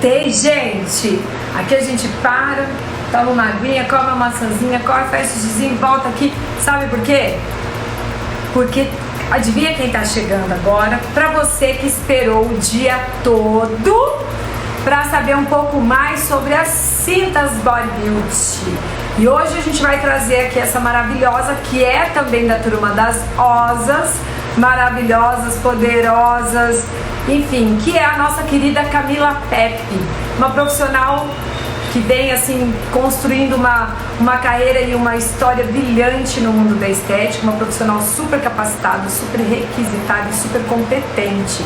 Voltei, gente! Aqui a gente para, toma uma aguinha, come uma maçãzinha, corre, faz xixizinho, volta aqui. Sabe por quê? Porque adivinha quem tá chegando agora? Pra você que esperou o dia todo pra saber um pouco mais sobre as cintas Body Beauty. E hoje a gente vai trazer aqui essa maravilhosa, que é também da turma das osas, maravilhosas, poderosas, enfim, que é a nossa querida Camila Pepe, uma profissional que vem assim construindo uma carreira e uma história brilhante no mundo da estética, uma profissional super capacitada, super requisitada e super competente.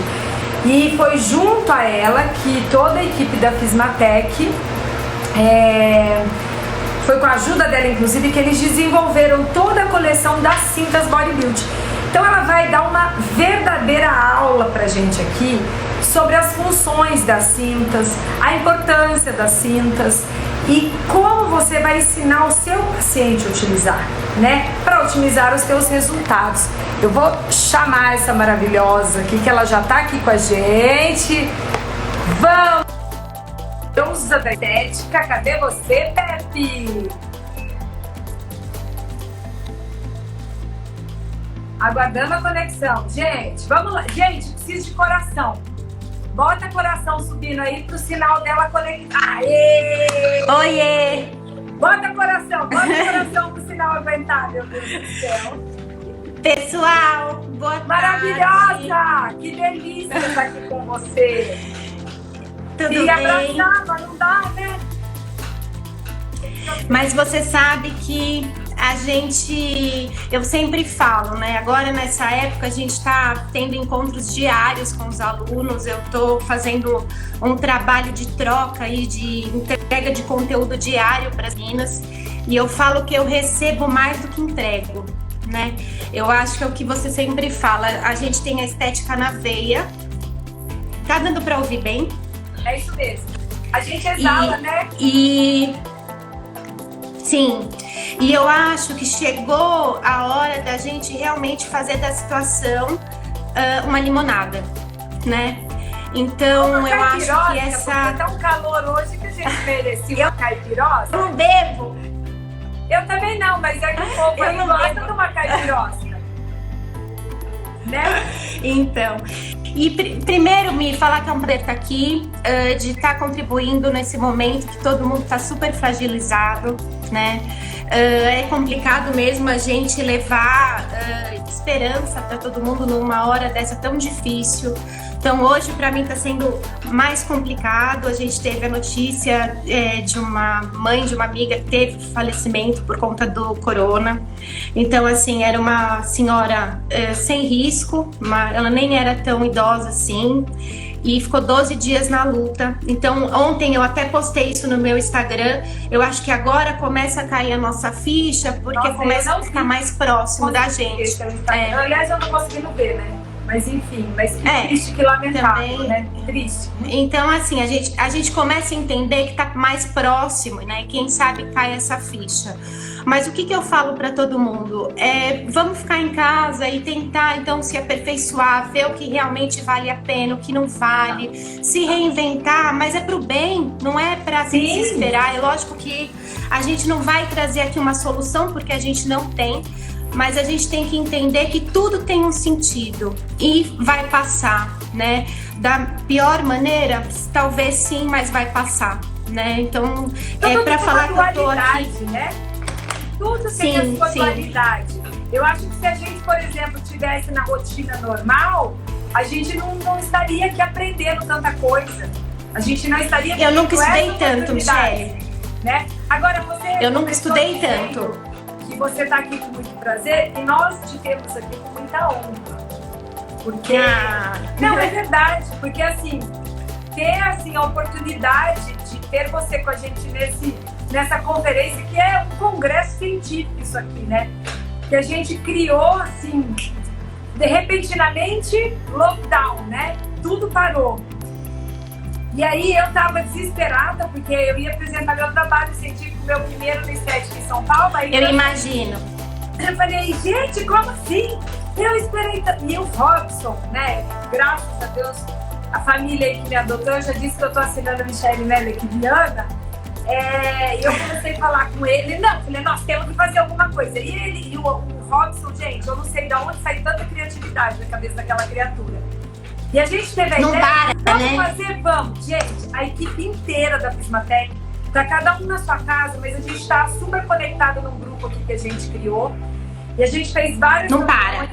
E foi junto a ela que toda a equipe da Fismatec, foi com a ajuda dela inclusive, que eles desenvolveram toda a coleção das cintas Body Beauty. Então ela vai dar uma verdadeira aula pra gente aqui sobre as funções das cintas, a importância das cintas e como você vai ensinar o seu paciente a utilizar, né? Para otimizar os seus resultados. Eu vou chamar essa maravilhosa aqui, que ela já tá aqui com a gente. Vamos! Deusa da estética, cadê você, Pepe? Aguardando a conexão. Gente, vamos lá. Gente, preciso de coração. Bota coração subindo aí pro sinal dela conectar. Aê! Oiê! Bota coração pro sinal aguentar, meu Deus do céu. Pessoal, boa tarde. Maravilhosa! Que delícia estar aqui com você. Tudo bem? Abraçar, mas não dá, né? Mas você sabe que eu sempre falo, né? Agora nessa época a gente está tendo encontros diários com os alunos, eu estou fazendo um trabalho de troca e de entrega de conteúdo diário para as meninas e eu falo que eu recebo mais do que entrego, né? Eu acho que é o que você sempre fala, a gente tem a estética na veia. Tá dando para ouvir bem? É isso mesmo. A gente exala, né? Sim. E eu acho que chegou a hora da gente realmente fazer da situação uma limonada, né? Então eu acho que essa... Porque tá um calor hoje que a gente merecia uma caipirosa. Eu não bebo. Eu também não, mas é que o povo aí gosta de uma caipirosa. Né? Então... E primeiro, me falar que é um prazer estar aqui, de estar contribuindo nesse momento que todo mundo está super fragilizado, né? É complicado mesmo a gente levar esperança para todo mundo numa hora dessa tão difícil. Então hoje para mim está sendo mais complicado. A gente teve a notícia de uma mãe de uma amiga que teve falecimento por conta do corona. Então assim, era uma senhora sem risco, ela nem era tão idosa assim. E ficou 12 dias na luta. Então ontem eu até postei isso no meu Instagram. Eu acho que agora começa a cair a nossa ficha, porque começa a ficar mais próximo da gente. Aliás, eu não conseguindo ver, né? Mas enfim, mas que triste, que lamentável, também, né? Que triste. Então assim, a gente começa a entender que tá mais próximo, né? Quem sabe cai essa ficha. Mas o que eu falo para todo mundo? Vamos ficar em casa e tentar então se aperfeiçoar, ver o que realmente vale a pena, o que não vale, se reinventar, mas é pro bem, não é para se desesperar. É lógico que a gente não vai trazer aqui uma solução porque a gente não tem, mas a gente tem que entender que tudo tem um sentido e vai passar, né? Da pior maneira, talvez sim, mas vai passar, né? Então, para falar que eu tô aqui, né? Tudo tem a sua qualidade. Eu acho que se a gente, por exemplo, tivesse na rotina normal, a gente não estaria aqui aprendendo tanta coisa. A gente não estaria... Eu nunca estudei tanto, Michele. Né? Agora você... Eu nunca estudei tanto. Que você está aqui com muito prazer e nós te temos aqui com muita honra. Porque... Não, é verdade. Porque assim, ter assim, a oportunidade de ter você com a gente nessa conferência, que é um congresso científico isso aqui, né? Que a gente criou, assim, repentinamente, lockdown, né? Tudo parou. E aí eu tava desesperada, porque eu ia apresentar meu trabalho científico, meu primeiro no estética em São Paulo. Aí eu imagino. Eu falei, gente, como assim? Eu esperei... E o Robson, né? Graças a Deus, a família aí que me adotou, eu já disse que eu tô assinando a Michelle Meller aqui, Viana. E eu comecei a falar com ele, falei, nós temos que fazer alguma coisa. E ele, e o Robson, gente, eu não sei de onde sai tanta criatividade na cabeça daquela criatura. E a gente teve a ideia, vamos fazer, vamos. Gente, a equipe inteira da Fismatec, tá cada um na sua casa, mas a gente tá super conectado num grupo aqui que a gente criou. E a gente fez várias reuniões.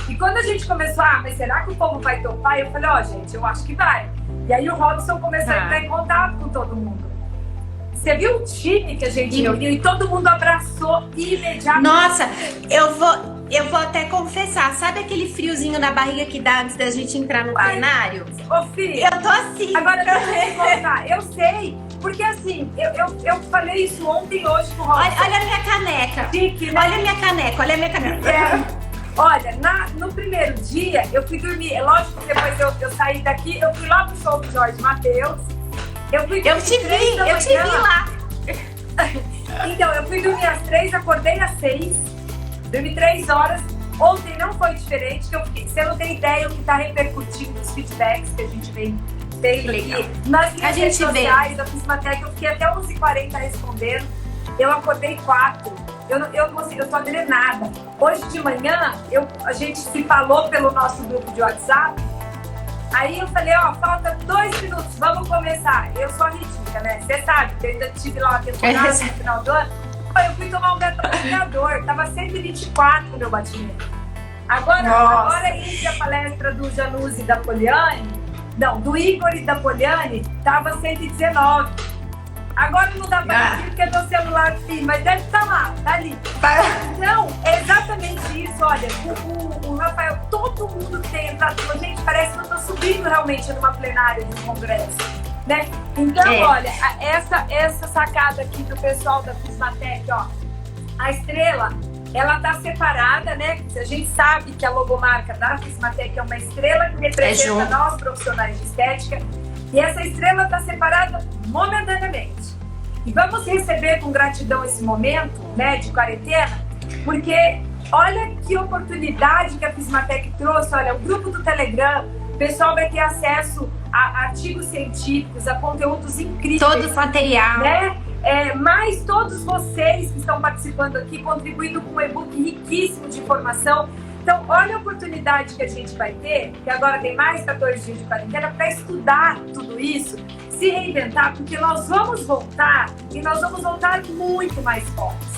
E quando a gente começou, mas será que o povo vai topar? Eu falei, gente, eu acho que vai. E aí o Robson começou a entrar em contato com todo mundo. Você viu o time que a gente reuniu e todo mundo abraçou imediatamente. Nossa, eu vou até confessar, sabe aquele friozinho na barriga que dá antes da gente entrar no plenário? Ô, filha, eu tô assim. Agora deixa eu contar. Eu sei, porque assim, eu falei isso ontem e hoje com o Robson. Olha a minha caneca. Chique, né? Olha a minha caneca. Olha, no primeiro dia eu fui dormir. É lógico que depois eu saí daqui, eu fui lá pro show do Jorge Mateus. Eu te vi lá. Então, eu fui dormir às 3, acordei às 6, dormi 3 horas. Ontem não foi diferente, que eu fiquei, você não tem ideia o que tá repercutindo nos feedbacks que a gente vem aqui. Nas minhas redes sociais da Fismatec, eu fiquei até 11h40 respondendo. Eu acordei 4. Eu tô drenada. Hoje de manhã, a gente se falou pelo nosso grupo de WhatsApp. Aí eu falei, falta 2 minutos, vamos começar. Eu sou a Ritinha, né? Você sabe que eu ainda tive lá uma temporada no final do ano. Eu fui tomar um beta-bloqueador, tava 124 no meu batimento. Agora entre a palestra do Januzzi e da Poliane, do Igor e da Poliane, tava 119. Agora não dá pra ver porque é meu celular, filho, mas deve estar lá, tá ali. Então, é exatamente isso, olha, o Rafael, todo mundo que tem entrado, gente, parece que eu tô subindo realmente numa plenária de um congresso, né? Então, olha, essa sacada aqui do pessoal da Fismatec, a estrela, ela tá separada, né? A gente sabe que a logomarca da Fismatec é uma estrela que representa nós profissionais de estética. E essa estrela está separada momentaneamente. E vamos receber com gratidão esse momento, né, de quarentena, porque olha que oportunidade que a Fismatec trouxe. Olha, o grupo do Telegram, o pessoal vai ter acesso a artigos científicos, a conteúdos incríveis. Todo o material. Né? Mais todos vocês que estão participando aqui, contribuindo com um e-book riquíssimo de informação. Então, olha a oportunidade que a gente vai ter, que agora tem mais 14 dias de quarentena, para estudar tudo isso, se reinventar, porque nós vamos voltar e nós vamos voltar muito mais fortes.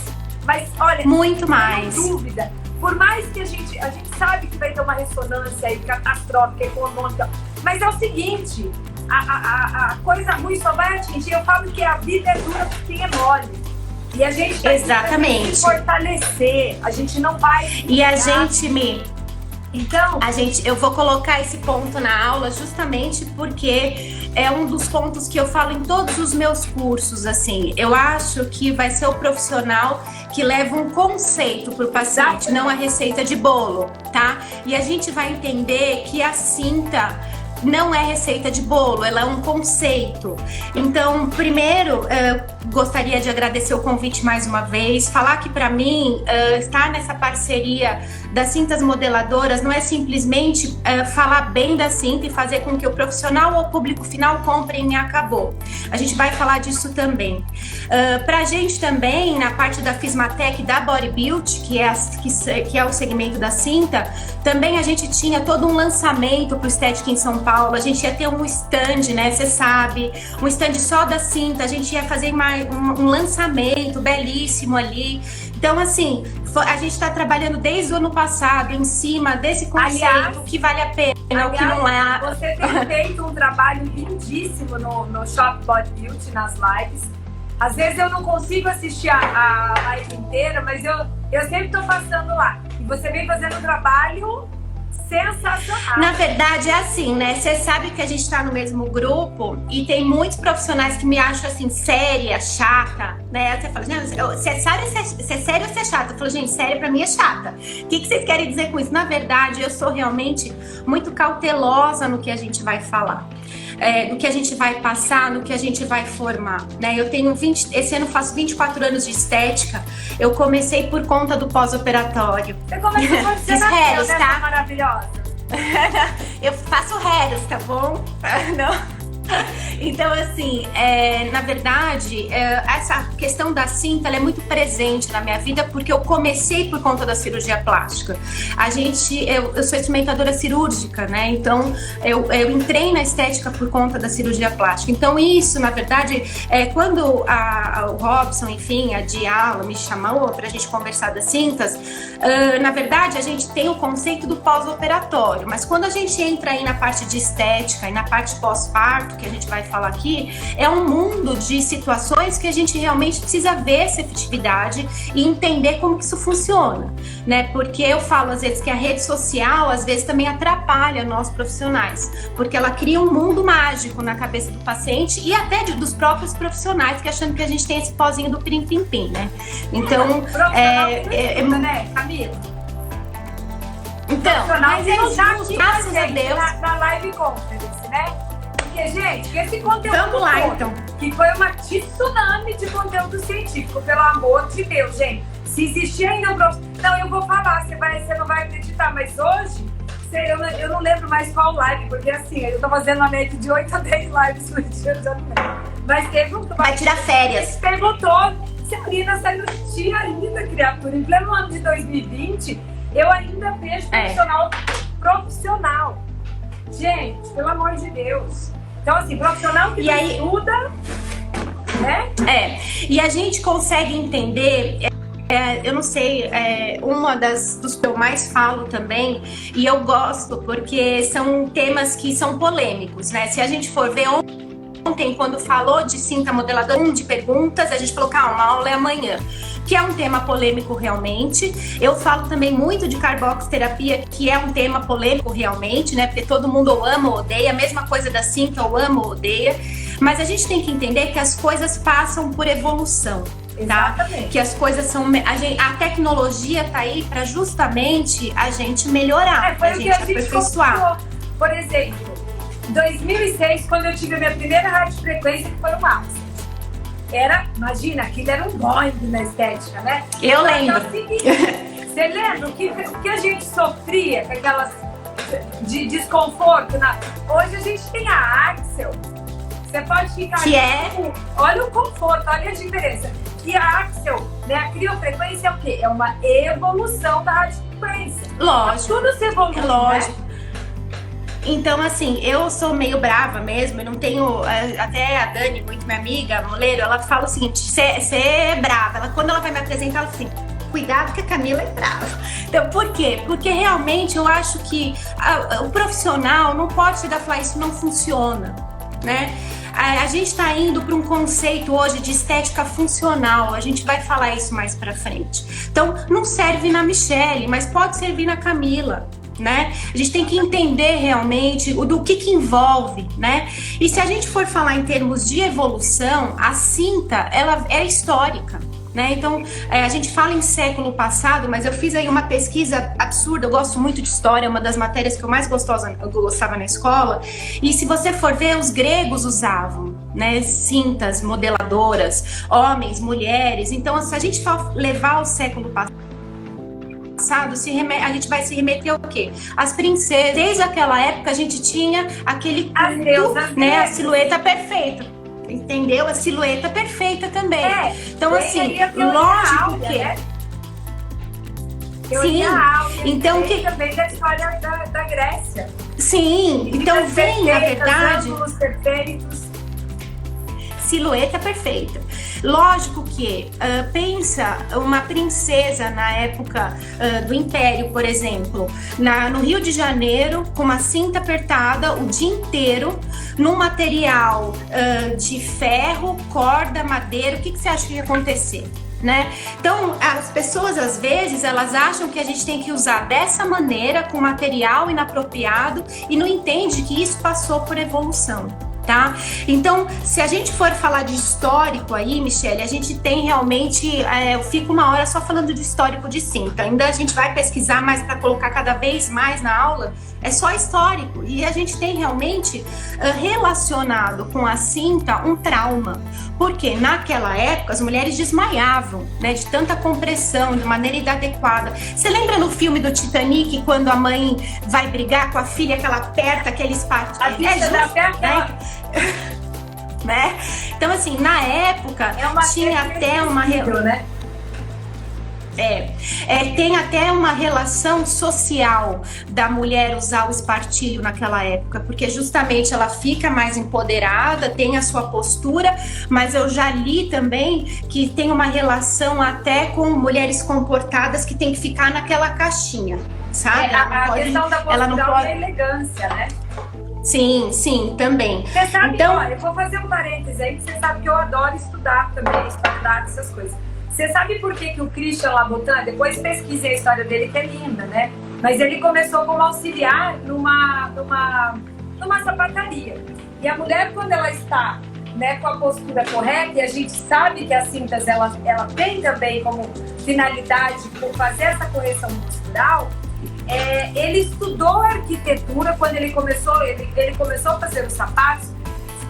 Mas, olha, muito mais. Sem dúvida, por mais que a gente sabe que vai ter uma ressonância aí catastrófica, econômica, mas é o seguinte, a coisa ruim só vai atingir. Eu falo que a vida é dura porque quem é mole. E a gente precisa se fortalecer, a gente não vai... E a gente, Então, eu vou colocar esse ponto na aula justamente porque é um dos pontos que eu falo em todos os meus cursos, assim. Eu acho que vai ser o profissional que leva um conceito para o paciente, não a receita de bolo, tá? E a gente vai entender que a cinta não é receita de bolo, ela é um conceito. Então, primeiro, gostaria de agradecer o convite mais uma vez, falar que para mim, estar nessa parceria das cintas modeladoras não é simplesmente falar bem da cinta e fazer com que o profissional ou o público final comprem e acabou. A gente vai falar disso também. Pra gente também, na parte da Fismatec, da Body Beauty, que é o segmento da cinta, também a gente tinha todo um lançamento pro Estética em São Paulo. A gente ia ter um stand, né, você sabe, um stand só da cinta, a gente ia fazer um lançamento belíssimo ali. Então, assim, a gente está trabalhando desde o ano passado em cima desse conceito, que vale a pena, o que não é. Você tem feito um trabalho lindíssimo no Shop Body Beauty, nas lives. Às vezes eu não consigo assistir a live inteira, mas eu sempre estou passando lá. E você vem fazendo um trabalho sensacional. Na verdade, é assim, né? Você sabe que a gente tá no mesmo grupo e tem muitos profissionais que me acham assim, séria, chata, né? Você fala, você é séria ou você é chata? Eu falo, gente, séria pra mim é chata. O que vocês querem dizer com isso? Na verdade, eu sou realmente muito cautelosa no que a gente vai falar. No que a gente vai passar, no que a gente vai formar, né? Eu tenho esse ano faço 24 anos de estética. Eu comecei por conta do pós-operatório. Você começou com tá? Maravilhosa. Eu faço regras, tá bom? Não. Então, assim, na verdade, essa questão da cinta ela é muito presente na minha vida porque eu comecei por conta da cirurgia plástica. Eu sou instrumentadora cirúrgica, né? Então, eu entrei na estética por conta da cirurgia plástica. Então, isso, na verdade, quando o Robson, enfim, a Diala me chamou pra gente conversar das cintas, na verdade, a gente tem o conceito do pós-operatório, mas quando a gente entra aí na parte de estética e na parte pós-parto, que a gente vai falar aqui, é um mundo de situações que a gente realmente precisa ver essa efetividade e entender como que isso funciona, né? Porque eu falo às vezes que a rede social às vezes também atrapalha nós profissionais, porque ela cria um mundo mágico na cabeça do paciente e até dos próprios profissionais que achando que a gente tem esse pozinho do pim-pim-pim, né? Então, né, Camila? Então, mas é justo, graças a Deus. Na live conference, né? Porque, gente, esse conteúdo Vamos lá, então. que foi uma tsunami de conteúdo científico, pelo amor de Deus, gente. Se existir ainda um profissional... Não, eu vou falar, você não vai acreditar, mas hoje, eu não lembro mais qual live, porque assim, eu tô fazendo uma média de 8 a 10 lives por dia, eu já não lembro. Mas teve um... Vai tirar férias. Perguntou se a menina saiu de ti ainda, criatura. Em pleno ano de 2020, eu ainda vejo profissional. Gente, pelo amor de Deus. Então, assim, profissional que estuda, né? E a gente consegue entender, eu não sei, uma dos que eu mais falo também, e eu gosto, porque são temas que são polêmicos, né? Se a gente for ver ontem, quando falou de cinta modeladora, de perguntas, a gente falou, calma, a aula é amanhã. Que é um tema polêmico realmente. Eu falo também muito de carboxterapia, que é um tema polêmico realmente, né? Porque todo mundo ou ama ou odeia, a mesma coisa da cinta, ou ama ou odeia. Mas a gente tem que entender que as coisas passam por evolução. Tá? Exatamente. Que as coisas são... A tecnologia tá aí para justamente a gente melhorar, foi a gente aperfeiçoar. Por exemplo, em 2006, quando eu tive a minha primeira radiofrequência, que foi um Axis. Imagina, aquilo era um Boeing na estética, né? Eu lembro. Você lembra o que a gente sofria com aquelas de desconforto? Hoje a gente tem a Axel. Você pode ficar... Olha o conforto, olha a diferença. E a Axel, né, a criofrequência é o quê? É uma evolução da radiofrequência. Lógico. Tudo se evolui, lógico. Né? Então, assim, eu sou meio brava mesmo, eu não tenho... Até a Dani, muito minha amiga, Moleiro, ela fala o seguinte, você é brava. Quando ela vai me apresentar, ela fala assim, cuidado que a Camila é brava. Então, por quê? Porque realmente eu acho que o profissional não pode chegar e falar, isso não funciona, né? A gente está indo para um conceito hoje de estética funcional, a gente vai falar isso mais para frente. Então, não serve na Michelle, mas pode servir na Camila. Né? A gente tem que entender realmente do que envolve, né? E se a gente for falar em termos de evolução, a cinta, ela é histórica, né? Então, a gente fala em século passado, mas eu fiz aí uma pesquisa absurda, eu gosto muito de história, é uma das matérias que eu mais gostava na escola, e se você for ver, os gregos usavam, né, cintas modeladoras, homens, mulheres. Então, se a gente for levar ao século passado, a gente vai se remeter ao quê? As princesas. Desde aquela época a gente tinha aquele culto, né? A silhueta perfeita. Entendeu? A silhueta perfeita também. Então, assim, lógico que... Né? Sim. Então, que também da história da Grécia. Sim. Então, vem, na verdade... Ângulos perfeitos. Silhueta perfeita. Lógico que, pensa uma princesa na época do Império, por exemplo, no Rio de Janeiro, com uma cinta apertada o dia inteiro, num material de ferro, corda, madeira, o que você acha que ia acontecer? Né? Então, as pessoas, às vezes, elas acham que a gente tem que usar dessa maneira, com material inapropriado, e não entende que isso passou por evolução. Tá? Então, se a gente for falar de histórico aí, Michele, a gente tem realmente, eu fico uma hora só falando de histórico de cinta. Ainda a gente vai pesquisar mais para colocar cada vez mais na aula, é só histórico. E a gente tem realmente relacionado com a cinta um trauma. Porque naquela época as mulheres desmaiavam, né, de tanta compressão, de maneira inadequada. Você lembra no filme do Titanic, quando a mãe vai brigar com a filha, que ela aperta aquele espaço? Né? Então, assim, na época tinha até uma né? Tem até uma relação social da mulher usar o espartilho naquela época, porque justamente ela fica mais empoderada, tem a sua postura, mas eu já li também que tem uma relação até com mulheres comportadas que tem que ficar naquela caixinha, sabe? A questão da postura é elegância, né? Sim, também. Você sabe, então, ó, eu vou fazer um parênteses aí, que você sabe que eu adoro estudar também, estudar essas coisas. Você sabe por que o Christian Louboutin, depois pesquise a história dele, que é linda, né? Mas ele começou como auxiliar numa sapataria. E a mulher, quando ela está, né, com a postura correta, e a gente sabe que as cintas, ela tem também como finalidade por fazer essa correção postural. Ele estudou arquitetura quando ele começou a fazer os sapatos.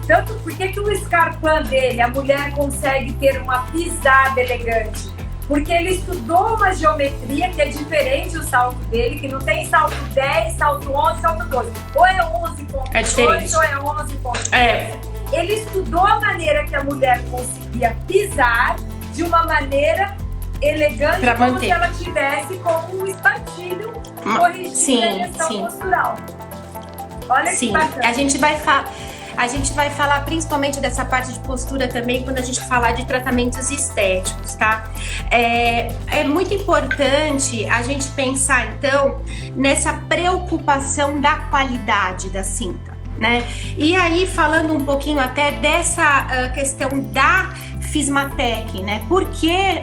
Tanto porque que o escarpão dele, a mulher consegue ter uma pisada elegante. Porque ele estudou uma geometria que é diferente do salto dele, que não tem salto 10, salto 11, salto 12. Ou é 11.2 ou é 11.3. Ele estudou a maneira que a mulher conseguia pisar de uma maneira elegante, como se ela tivesse com um espartilho corrigindo a questão postural. Olha que bacana. A gente vai falar principalmente dessa parte de postura também quando a gente falar de tratamentos estéticos, tá? É muito importante a gente pensar, então, nessa preocupação da qualidade da cinta, né? E aí, falando um pouquinho até dessa questão da Fismatec, né? Por que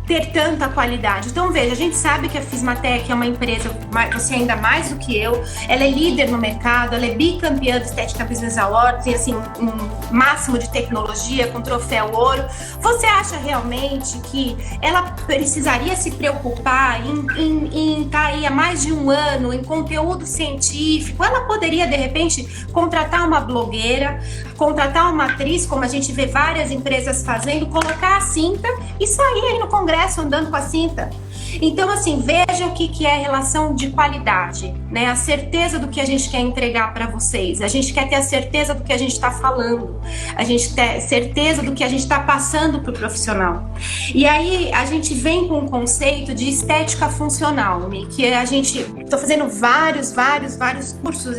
ter tanta qualidade? Então, veja, a gente sabe que a Fismatec é uma empresa, você ainda mais do que eu, ela é líder no mercado, ela é bicampeã do Estética Business Awards, tem assim, um máximo de tecnologia com troféu ouro. Você acha realmente que ela precisaria se preocupar em estar aí há mais de um ano em conteúdo científico? Ela poderia, de repente, contratar uma blogueira, contratar uma atriz, como a gente vê várias empresas fazendo, colocar a cinta e sair aí no congresso andando com a cinta. Então, assim, veja o que é a relação de qualidade, né? A certeza do que a gente quer entregar para vocês. A gente quer ter a certeza do que a gente está falando. A gente ter certeza do que a gente está passando para o profissional. E aí, a gente vem com um conceito de estética funcional, que a gente... Estou fazendo vários cursos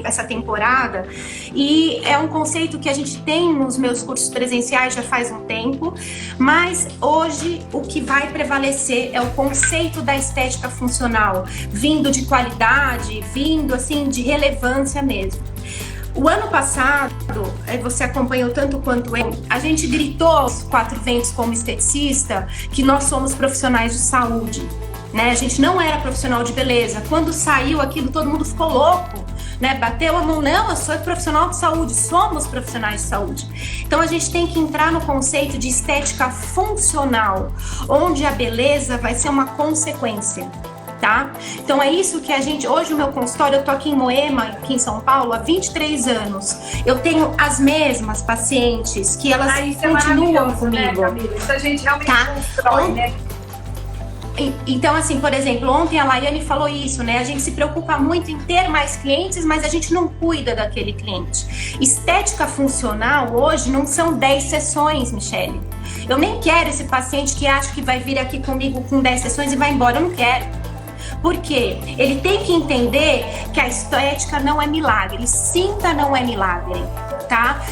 essa temporada. E é um conceito que a gente tem nos meus cursos presenciais já faz um tempo. Mas hoje, o que vai prevalecer é o conceito da estética funcional, vindo de qualidade, vindo assim de relevância mesmo. O ano passado, você acompanhou tanto quanto eu, a gente gritou aos quatro ventos como esteticista que nós somos profissionais de saúde, né? A gente não era profissional de beleza. Quando saiu aquilo, todo mundo ficou louco, né? Bateu a mão, não, eu sou profissional de saúde, somos profissionais de saúde. Então a gente tem que entrar no conceito de estética funcional, onde a beleza vai ser uma consequência, tá? Então é isso que a gente, hoje o meu consultório, eu tô aqui em Moema, aqui em São Paulo, há 23 anos. Eu tenho as mesmas pacientes que elas continuam comigo. Né, Camila? Isso a gente realmente constrói, né? Então, assim, por exemplo, ontem a Laiane falou isso, né? A gente se preocupa muito em ter mais clientes, mas a gente não cuida daquele cliente. Estética funcional hoje não são 10 sessões, Michele. Eu nem quero esse paciente que acha que vai vir aqui comigo com 10 sessões e vai embora. Eu não quero. Por quê? Ele tem que entender que a estética não é milagre. Cinta não é milagre, tá?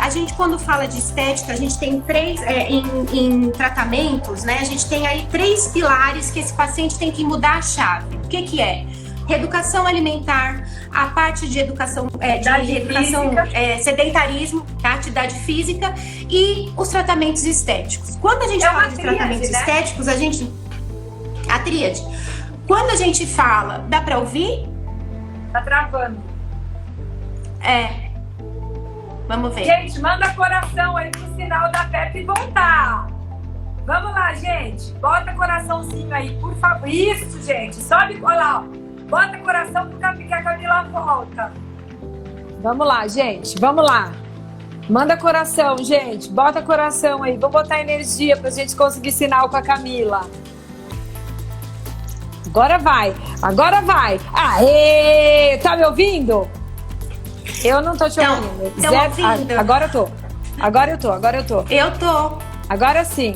A gente, quando fala de estética, a gente tem três, em tratamentos, né? A gente tem aí 3 pilares que esse paciente tem que mudar a chave. O que é? Reeducação alimentar, a parte de educação, sedentarismo, tá? Atividade física e os tratamentos estéticos. Quando a gente fala de tratamentos estéticos, a tríade. Quando a gente fala, dá pra ouvir? Tá travando. Vamos ver. Gente, manda coração aí pro sinal da Pepe voltar. Vamos lá, gente. Bota coraçãozinho aí, por favor. Isso, gente. Sobe, olha lá, ó. Bota coração porque a Camila volta. Vamos lá, gente. Vamos lá. Manda coração, gente. Bota coração aí. Vamos botar energia pra gente conseguir sinal com a Camila. Agora vai. Agora vai. Aê! Tá me ouvindo? Eu não tô te ouvindo. Estão ouvindo. Agora eu tô. Agora eu tô. Eu tô. Agora sim.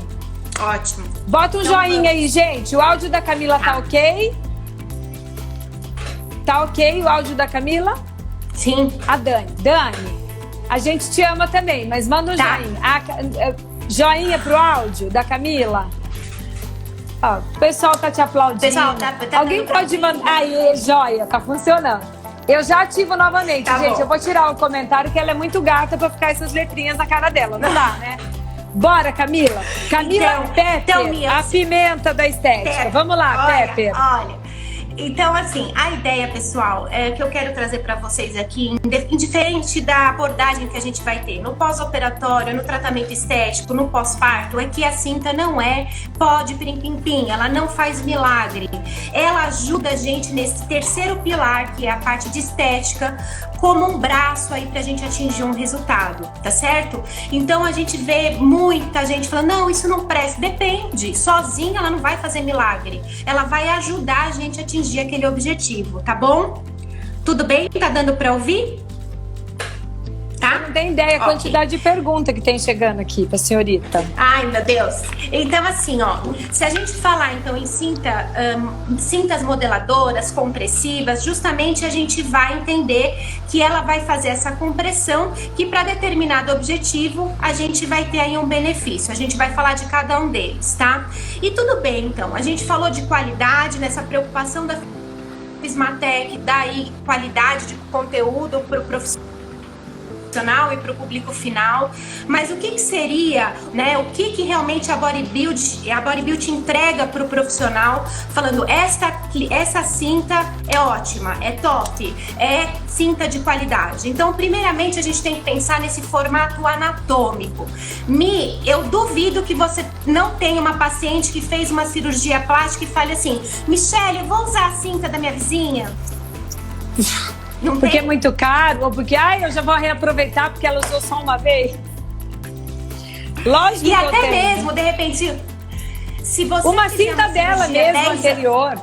Ótimo. Bota um Então joinha vamos. aí, gente. O áudio da Camila tá ok? Tá ok o áudio da Camila? Sim. A Dani. Dani, a gente te ama também, mas manda um Tá. joinha. Joinha pro áudio da Camila. Ó, o pessoal tá te aplaudindo. Pessoal, tá Alguém dando pode pra mandar. Aí, joia, tá funcionando. Eu já ativo novamente, Tá gente. bom. Eu vou tirar o comentário que ela é muito gata pra ficar essas letrinhas na cara dela. Não dá, né? Bora, Camila. Camila Pepper, então, Mia, a pimenta da estética. Pepper, Vamos lá, olha, Pepper. Olha, então assim, a ideia, pessoal, que eu quero trazer para vocês aqui, indiferente da abordagem que a gente vai ter no pós-operatório, no tratamento estético, no pós-parto, é que a cinta não é pó de pim-pim-pim, ela não faz milagre. Ela ajuda a gente nesse terceiro pilar, que é a parte de estética, como um braço aí pra gente atingir um resultado, tá certo? Então a gente vê muita gente falando, não, isso não presta. Depende, sozinha ela não vai fazer milagre. Ela vai ajudar a gente a atingir aquele objetivo, tá bom? Tudo bem? Tá dando pra ouvir? Tá? Não tem ideia a Ok. quantidade de pergunta que tem chegando aqui pra senhorita. Ai, meu Deus. Então, assim, ó, se a gente falar, então, em cintas modeladoras, compressivas, justamente a gente vai entender que ela vai fazer essa compressão, que para determinado objetivo, a gente vai ter aí um benefício. A gente vai falar de cada um deles, tá? E tudo bem, então. A gente falou de qualidade, nessa preocupação da Fismatec, daí qualidade de conteúdo para o profissional e para o público final, mas o que seria, né? O que realmente a Bodybuild entrega para o profissional, falando essa cinta é ótima, é top, é cinta de qualidade. Então, primeiramente, a gente tem que pensar nesse formato anatômico. Eu duvido que você não tenha uma paciente que fez uma cirurgia plástica e fale assim, Michele, eu vou usar a cinta da minha vizinha. Não Porque tem? é muito caro, ou porque, eu já vou reaproveitar porque ela usou só uma vez. Lógico E que eu até tenho. mesmo, de repente, se você Uma fizer cinta dela cirurgia mesmo 10 anterior.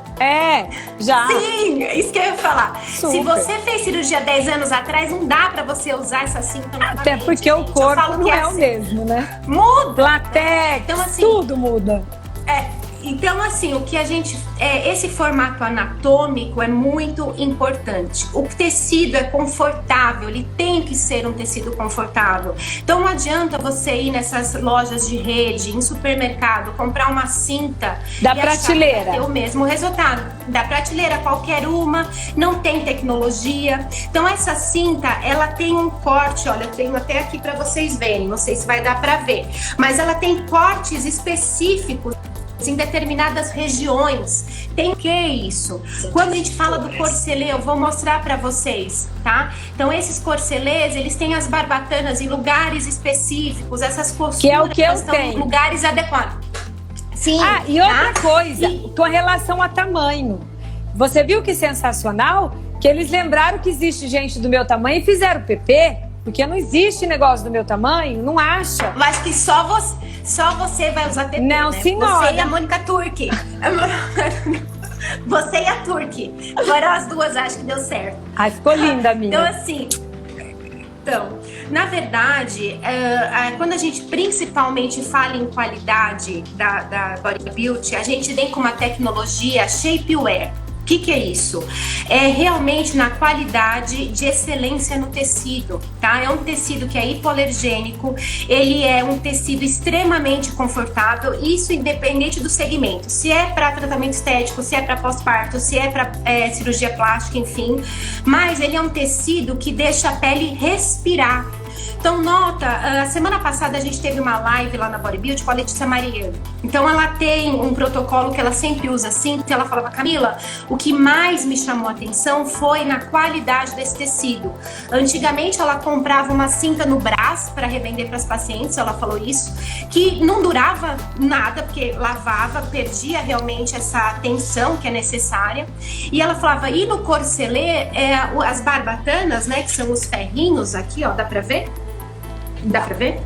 Já. Sim, é isso que eu ia falar. Super. Se você fez cirurgia 10 anos atrás, não dá pra você usar essa cinta novamente. Até porque o gente. Eu corpo falo não que é o assim, mesmo, né? Muda. Latex, Então, assim, tudo muda. Então, assim, o que a gente. Esse formato anatômico é muito importante. O tecido é confortável, ele tem que ser um tecido confortável. Então, não adianta você ir nessas lojas de rede, em supermercado, comprar uma cinta Da e achar que prateleira. vai ter o mesmo resultado. Da prateleira, qualquer uma, não tem tecnologia. Então, essa cinta, ela tem um corte, olha, eu tenho até aqui para vocês verem, não sei se vai dar para ver, mas ela tem cortes específicos em determinadas regiões. Tem o que isso? Quando a gente fala do corcelê, eu vou mostrar para vocês, tá? Então esses corcelês, eles têm as barbatanas em lugares específicos, essas costuras Que é o que eu estão em tenho. lugares adequados. Sim. E outra tá? coisa, E- com relação a tamanho. Você viu que sensacional? Que eles lembraram que existe gente do meu tamanho e fizeram PP, porque não existe negócio do meu tamanho, não acha. Eu acho que só você vai usar TP, Não, né? senhora. Você e a Mônica Turque. Você e a Turque. Foram as duas, acho que deu certo. Ai, ficou linda a minha. Então, assim, na verdade, quando a gente principalmente fala em qualidade da Bodybuild, a gente vem com uma tecnologia Shapewear. O que é isso? É realmente na qualidade de excelência no tecido, tá? É um tecido que é hipoalergênico, ele é um tecido extremamente confortável, isso independente do segmento. Se é para tratamento estético, se é para pós-parto, se é para cirurgia plástica, enfim. Mas ele é um tecido que deixa a pele respirar. Então, nota, a semana passada a gente teve uma live lá na Bodybuild com a Letícia Mariano. Então, ela tem um protocolo que ela sempre usa cinta. Ela falava, Camila, o que mais me chamou a atenção foi na qualidade desse tecido. Antigamente, ela comprava uma cinta no Brás para revender para as pacientes, ela falou isso, que não durava nada, porque lavava, perdia realmente essa tensão que é necessária. E ela falava, e no corcelê, as barbatanas, né, que são os ferrinhos aqui, ó, dá pra ver? Dá pra ver?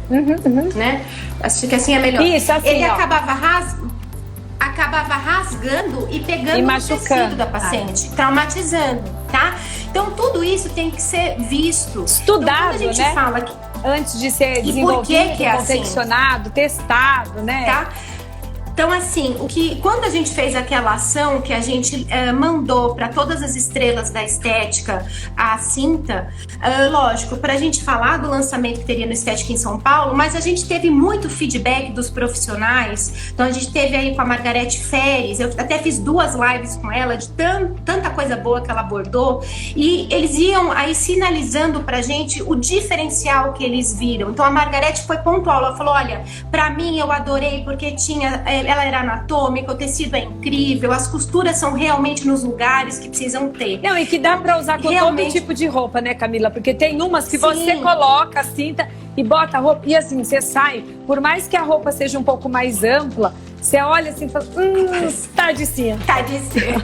Né? Acho que assim é melhor. Isso, assim, ele ó. acabava rasgando e pegando E o machucando. tecido da paciente, traumatizando, tá? Então tudo isso tem que ser visto. Estudado, então, quando a gente né? fala que, Antes de ser E por que desenvolvido, que é assim? confeccionado, testado, né? tá? Então, assim, quando a gente fez aquela ação que a gente mandou para todas as estrelas da estética a cinta, lógico, para a gente falar do lançamento que teria no Estética em São Paulo, mas a gente teve muito feedback dos profissionais. Então, a gente teve aí com a Margarete Feres, eu até fiz 2 lives com ela, de tanta coisa boa que ela abordou, e eles iam aí sinalizando para a gente o diferencial que eles viram. Então, a Margarete foi pontual, ela falou, olha, para mim eu adorei porque ela era anatômica, o tecido é incrível, as costuras são realmente nos lugares que precisam ter. Não, e que dá pra usar com Realmente. todo tipo de roupa, né, Camila? Porque tem umas que Sim. você coloca a cinta e bota a roupa, e assim, você sai, por mais que a roupa seja um pouco mais ampla, você olha assim e fala, tá de cinta. Tá de ser.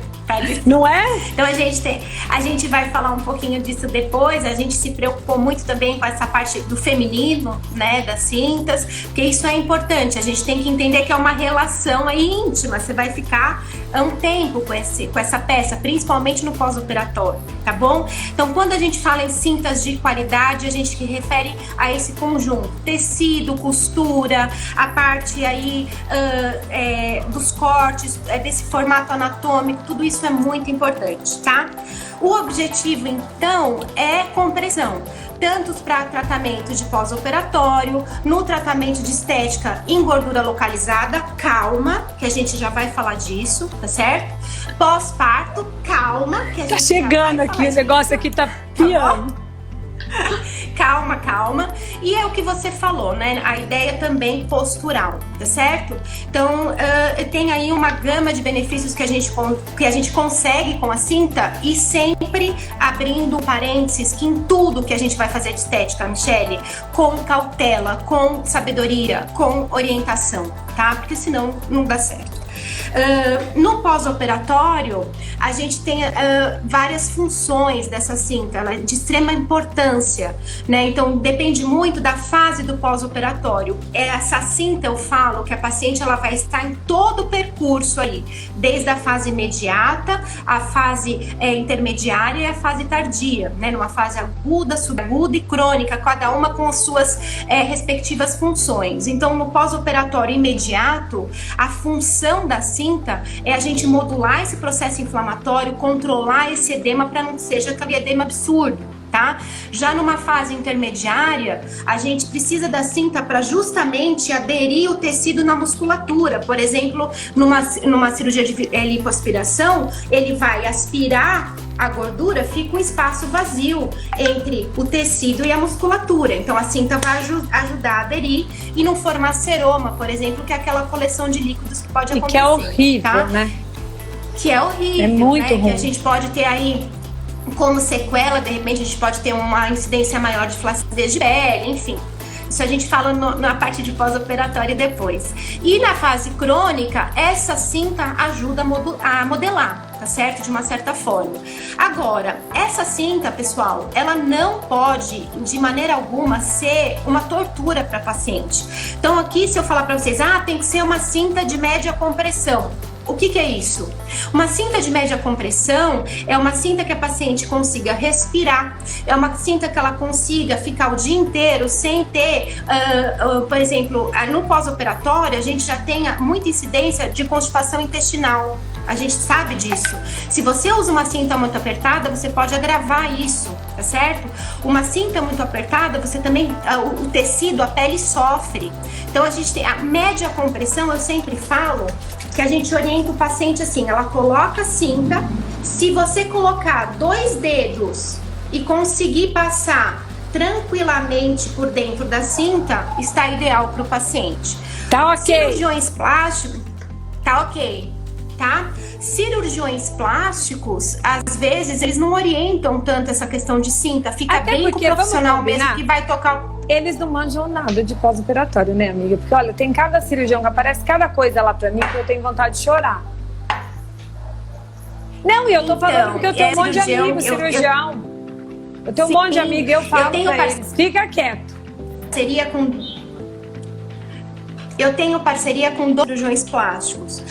Não é? Então a gente vai falar um pouquinho disso depois. A gente se preocupou muito também com essa parte do feminino, né, das cintas, porque isso é importante. A gente tem que entender que é uma relação aí íntima. Você vai ficar um tempo com essa peça, principalmente no pós-operatório, tá bom? Então, quando a gente fala em cintas de qualidade, a gente refere a esse conjunto: tecido, costura, a parte aí dos cortes, desse formato anatômico, tudo isso é muito importante, tá? O objetivo, então, é compressão, tanto para tratamento de pós-operatório, no tratamento de estética em gordura localizada, calma, que a gente já vai falar disso, tá certo? Pós-parto, calma, que a gente Tá já chegando vai aqui, falar o negócio aqui tá piando. Calma, calma. E é o que você falou, né? A ideia também postural, tá certo? Então, tem aí uma gama de benefícios que a gente consegue com a cinta, e sempre abrindo parênteses que em tudo que a gente vai fazer de estética, Michele, com cautela, com sabedoria, com orientação, tá? Porque senão não dá certo. No pós-operatório, a gente tem várias funções dessa cinta, ela é de extrema importância, né? Então, depende muito da fase do pós-operatório. Essa cinta, eu falo que a paciente ela vai estar em todo o percurso aí, desde a fase imediata, a fase intermediária e a fase tardia, né? Numa fase aguda, subaguda e crônica, cada uma com as suas respectivas funções. Então, no pós-operatório imediato, a função da cinta é a gente modular esse processo inflamatório, controlar esse edema para não seja aquele edema absurdo, tá? Já numa fase intermediária, a gente precisa da cinta para justamente aderir o tecido na musculatura. Por exemplo, numa cirurgia de lipoaspiração, ele vai aspirar a gordura, fica um espaço vazio entre o tecido e a musculatura. Então a cinta vai ajudar a aderir e não formar seroma, por exemplo, que é aquela coleção de líquidos que pode acontecer. E que é horrível, tá? né? Que é horrível, É muito né? ruim. Que a gente pode ter aí como sequela, de repente a gente pode ter uma incidência maior de flacidez de pele, enfim. Isso a gente fala na parte de pós-operatório depois. E na fase crônica, essa cinta ajuda a modelar, tá certo? De uma certa forma. Agora, essa cinta, pessoal, ela não pode, de maneira alguma, ser uma tortura para paciente. Então aqui, se eu falar para vocês, tem que ser uma cinta de média compressão. O que é isso? Uma cinta de média compressão é uma cinta que a paciente consiga respirar, é uma cinta que ela consiga ficar o dia inteiro sem ter, por exemplo, no pós-operatório a gente já tem muita incidência de constipação intestinal. A gente sabe disso. Se você usa uma cinta muito apertada, você pode agravar isso, tá certo? Uma cinta muito apertada, você também, o tecido, a pele sofre. Então a gente tem a média compressão, eu sempre falo que a gente orienta o paciente assim, ela coloca a cinta, se você colocar 2 dedos e conseguir passar tranquilamente por dentro da cinta, está ideal para o paciente. Tá ok. Cirurgiões plásticos, tá ok, tá? Cirurgiões plásticos, às vezes, eles não orientam tanto essa questão de cinta. Fica Até bem com o porque, vamos profissional combinar, mesmo que vai tocar. eles não manjam nada de pós-operatório, né, amiga? Porque, olha, tem cada cirurgião que aparece cada coisa lá pra mim que eu tenho vontade de chorar. Não, e eu tô falando porque eu tenho um monte de amigo cirurgião. Eu tenho um monte de amigo e eu falo pra eles, fica quieto. Eu tenho parceria com 2 cirurgiões plásticos.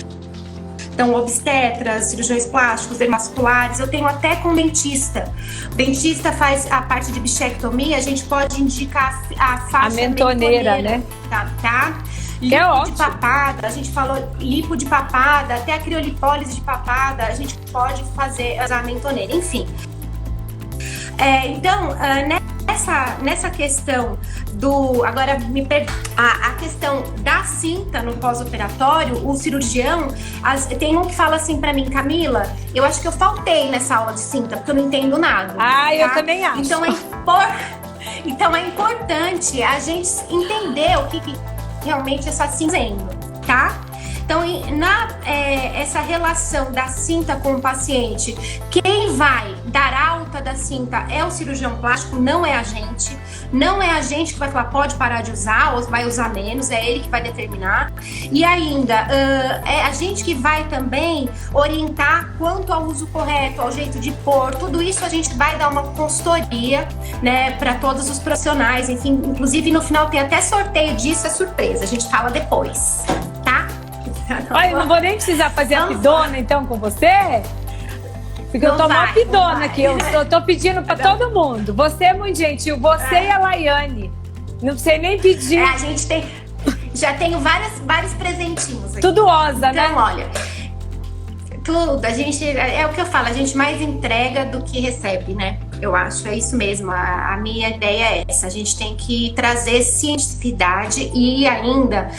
Então, obstetras, cirurgiões plásticos, dermavasculares, eu tenho até com dentista. O dentista faz a parte de bichectomia, a gente pode indicar a faixa mentoneira, né? Tá? Lipo de papada, a gente falou lipo de papada, até a criolipólise de papada, a gente pode usar a mentoneira, enfim. Então, nessa questão do... Agora, a questão da cinta no pós-operatório, o cirurgião... Tem um que fala assim pra mim, Camila, eu acho que eu faltei nessa aula de cinta, porque eu não entendo nada. Ah, tá? Eu também acho. Então é importante a gente entender o que realmente está fazendo, tá? Então, essa relação da cinta com o paciente, quem vai dar alta da cinta é o cirurgião plástico, não é a gente. Não é a gente que vai falar, pode parar de usar ou vai usar menos, é ele que vai determinar. E ainda, é a gente que vai também orientar quanto ao uso correto, ao jeito de pôr. Tudo isso a gente vai dar uma consultoria, né, para todos os profissionais. Enfim, inclusive no final tem até sorteio disso, é surpresa. A gente fala depois, tá? Olha, não vou nem precisar fazer a pidona, então, com você? Porque eu tô uma pidona aqui. Eu tô pedindo pra todo mundo. Você é muito gentil. Você e a Laiane. Não sei nem pedir. A gente tem... Já tenho vários presentinhos aqui. Tudo osa, né? Então, olha... Tudo. A gente... É o que eu falo. A gente mais entrega do que recebe, né? Eu acho. É isso mesmo. A minha ideia é essa. A gente tem que trazer cientificidade e ainda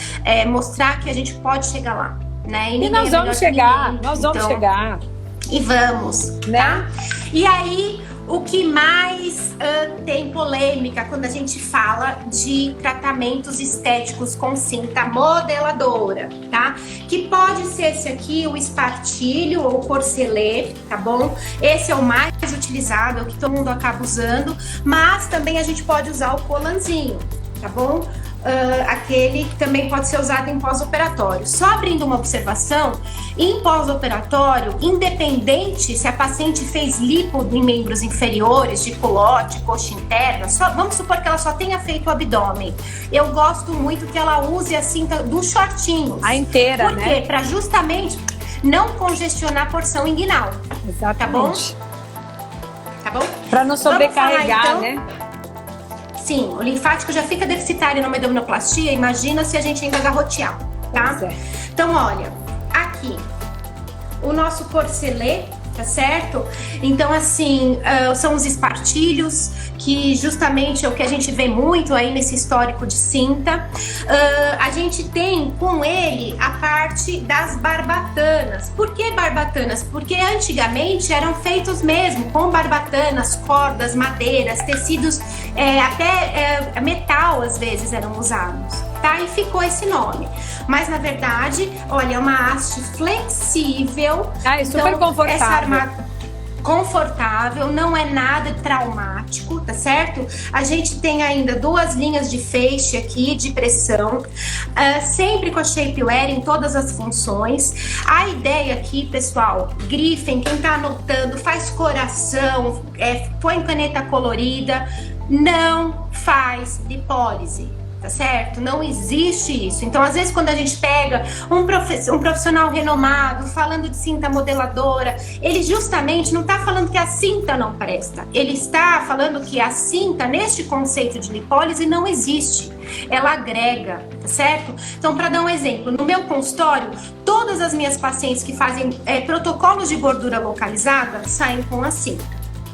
mostrar que a gente pode chegar lá, né? E nós vamos chegar. Nós vamos chegar. E vamos, né? Tá? E aí, o que mais tem polêmica quando a gente fala de tratamentos estéticos com cinta modeladora, tá? Que pode ser esse aqui, o espartilho ou corselet, tá bom? Esse é o mais utilizado, é o que todo mundo acaba usando, mas também a gente pode usar o colanzinho, tá bom? Aquele que também pode ser usado em pós-operatório. Só abrindo uma observação, em pós-operatório, independente se a paciente fez lipo em membros inferiores, de culote, coxa interna, vamos supor que ela só tenha feito o abdômen. Eu gosto muito que ela use a cinta dos shortinhos. A inteira, né? Por quê? Para justamente não congestionar a porção inguinal. Exatamente. Tá bom? Para não sobrecarregar, falar, então, né? Sim, o linfático já fica deficitário numa abdominoplastia, imagina se a gente ainda garrotear, tá? Então, olha, aqui, o nosso corselet, tá certo? Então, assim, são os espartilhos, que justamente é o que a gente vê muito aí nesse histórico de cinta. A gente tem com ele a parte das barbatanas. Por que barbatanas? Porque antigamente eram feitos mesmo com barbatanas, cordas, madeiras, tecidos, até metal às vezes eram usados, tá? E ficou esse nome. Mas na verdade, olha, é uma haste flexível. É super confortável. Confortável, não é nada traumático, tá certo? A gente tem ainda 2 linhas de feixe aqui, de pressão, sempre com a shapewear em todas as funções. A ideia aqui, pessoal, grifem, quem tá anotando, faz coração, põe caneta colorida, não faz lipólise. Tá certo? Não existe isso. Então, às vezes, quando a gente pega um profissional renomado falando de cinta modeladora, ele justamente não está falando que a cinta não presta. Ele está falando que a cinta, neste conceito de lipólise, não existe. Ela agrega, tá certo? Então, para dar um exemplo, no meu consultório, todas as minhas pacientes que fazem protocolos de gordura localizada saem com a cinta.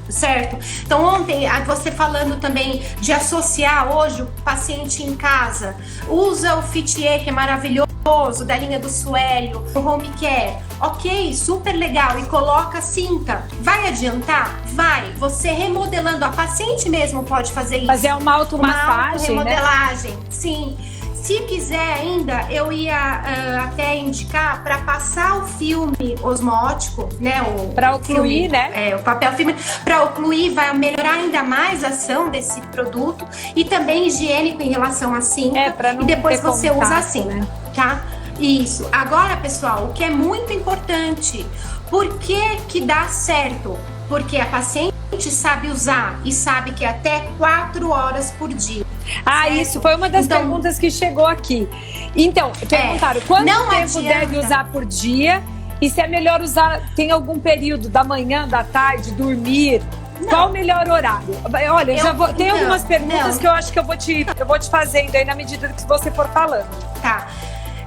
certo? Então ontem, você falando também de associar hoje o paciente em casa, usa o Fitier, que é maravilhoso, da linha do Suélio, o Home Care, ok, super legal, e coloca cinta. Vai adiantar? Vai. Você remodelando, a paciente mesmo pode fazer isso. Fazer uma automassagem, remodelagem, né? Sim. Se quiser ainda, eu ia até indicar para passar o filme osmótico, né? Para ocluir, né? O papel filme. Para ocluir, vai melhorar ainda mais a ação desse produto e também higiênico em relação à cinta. Pra não e depois ter você contato, usa assim, né? Tá? Isso. Agora, pessoal, o que é muito importante, por que dá certo? Porque a paciente sabe usar e sabe que até 4 horas por dia. Certo? Isso foi uma das perguntas que chegou aqui. Então, perguntaram quanto tempo deve usar por dia e se é melhor usar, tem algum período da manhã, da tarde, dormir? Não. Qual o melhor horário? Olha, tem algumas perguntas que eu acho que eu vou te fazendo aí na medida que você for falando. Tá.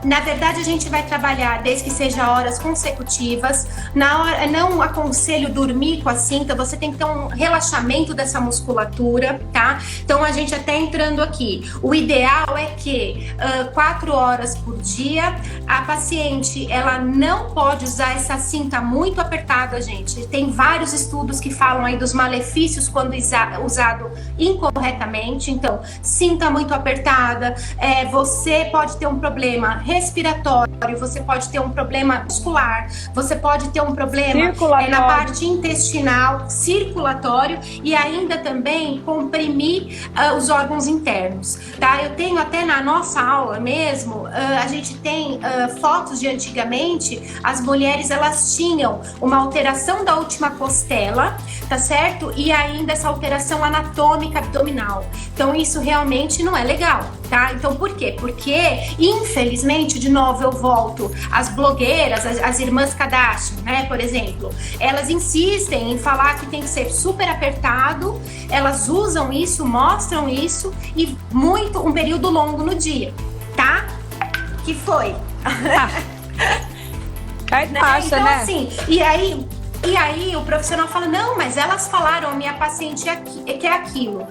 Na verdade, a gente vai trabalhar desde que seja horas consecutivas. Não aconselho dormir com a cinta, você tem que ter um relaxamento dessa musculatura, tá? Então, a gente até entrando aqui, o ideal é que 4 horas por dia, a paciente, ela não pode usar essa cinta muito apertada, gente. Tem vários estudos que falam aí dos malefícios quando usado incorretamente. Então, cinta muito apertada, você pode ter um problema respiratório, você pode ter um problema muscular, você pode ter um problema na parte intestinal, circulatório e ainda também comprimir os órgãos internos, tá? Eu tenho até na nossa aula mesmo, a gente tem fotos de antigamente, as mulheres elas tinham uma alteração da última costela, tá certo? E ainda essa alteração anatômica abdominal. Então isso realmente não é legal, tá? Então por quê? Porque infelizmente, de novo eu volto, as blogueiras, as irmãs Kardashian, né, por exemplo, elas insistem em falar que tem que ser super apertado, elas usam isso, mostram isso e um período longo no dia, tá? Que foi? Então, né? Assim, e aí o profissional fala, não, mas elas falaram, minha paciente que é aquilo.